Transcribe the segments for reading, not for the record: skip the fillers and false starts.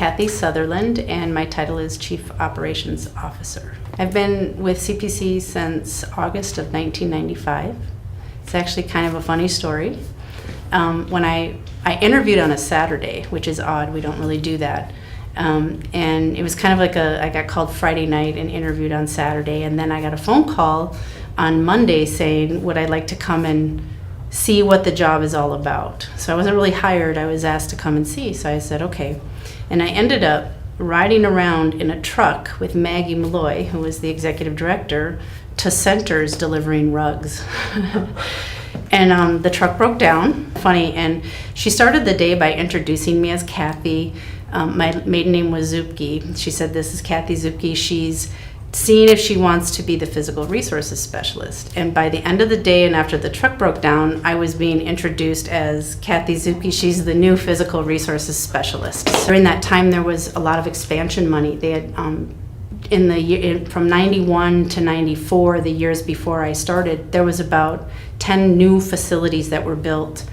Kathy Sutherland, and my title is Chief Operations Officer. I've been with CPC since August of 1995. It's actually kind of a funny story. When I interviewed on a Saturday, which is odd, we don't really do that. And it was kind of like I got called Friday night and interviewed on Saturday, and then I got a phone call on Monday saying, would I like to come and see what the job is all about? So I wasn't really hired, I was asked to come and see, so I said okay. And I ended up riding around in a truck with Maggie Malloy, who was the executive director, to centers delivering rugs. And the truck broke down, funny, and she started the day by introducing me as Kathy. My maiden name was Zupke. She said, this is Kathy Zupke. She's seeing if she wants to be the physical resources specialist. And by the end of the day and after the truck broke down, I was being introduced as Kathy Zupke. She's the new physical resources specialist. During that time, there was a lot of expansion money. They had, from 91 to 94, the years before I started, there was about 10 new facilities that were built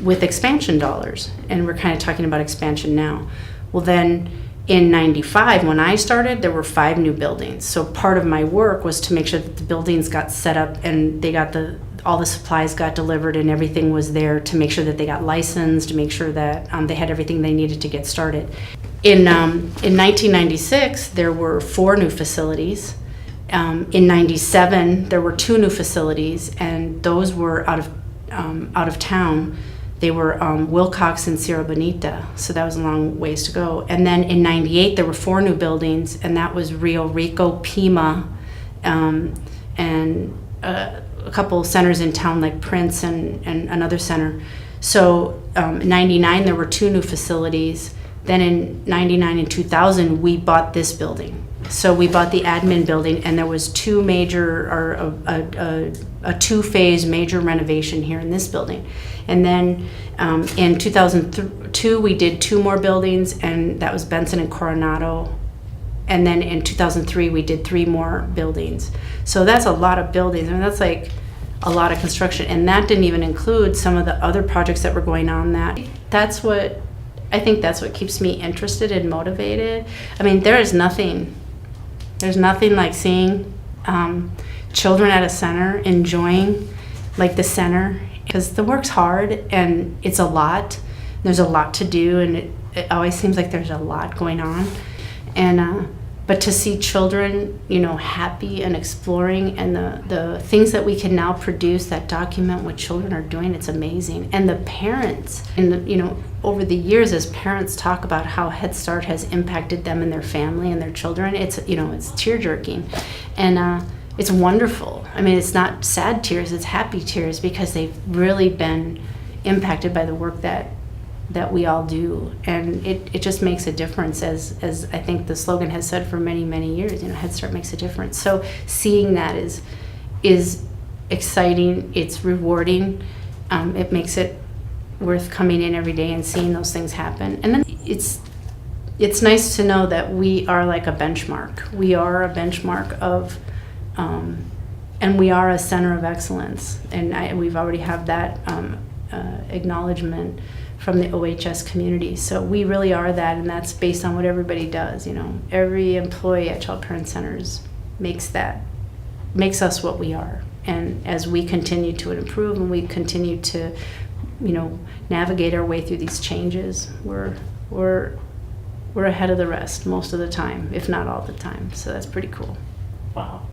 with expansion dollars. And we're kind of talking about expansion now. Well, then in 95, when I started, there were 5 new buildings. So part of my work was to make sure that the buildings got set up and they got all the supplies got delivered and everything was there, to make sure that they got licensed, to make sure that they had everything they needed to get started. In 1996, there were 4 new facilities. In 97, there were 2 new facilities, and those were out of town. They were Wilcox and Sierra Bonita, so that was a long ways to go. And then in 98, there were 4 new buildings, and that was Rio Rico, Pima, and a couple centers in town like Prince and another center. So in 99, there were 2 new facilities. Then in 99 and 2000, we bought this building. So we bought the admin building, and there was 2 major, or a 2-phase major renovation here in this building. And then in 2002, we did 2 more buildings, and that was Benson and Coronado. And then in 2003, we did 3 more buildings. So that's a lot of buildings. I mean, that's like a lot of construction. And that didn't even include some of the other projects that were going on. I think that's what keeps me interested and motivated. I mean, there's nothing like seeing children at a center enjoying like the center, because the work's hard and it's a lot. There's a lot to do, and it always seems like there's a lot going on. And but to see children, happy and exploring, and the things that we can now produce that document what children are doing, it's amazing. And the parents, over the years, as parents talk about how Head Start has impacted them and their family and their children, it's tear-jerking, and it's wonderful. I mean, it's not sad tears, it's happy tears, because they've really been impacted by the work that we all do, and it just makes a difference, as I think the slogan has said for many, many years. Head Start makes a difference. So seeing that is exciting. It's rewarding. It makes it worth coming in every day and seeing those things happen. And then it's nice to know that we are like a benchmark. We are a benchmark of, and we are a center of excellence. And we've already have that acknowledgement from the OHS community. So we really are that, and that's based on what everybody does. Every employee at Child Parent Centers makes us what we are. And as we continue to improve and we continue to, navigate our way through these changes, we're ahead of the rest most of the time, if not all the time. So that's pretty cool. Wow.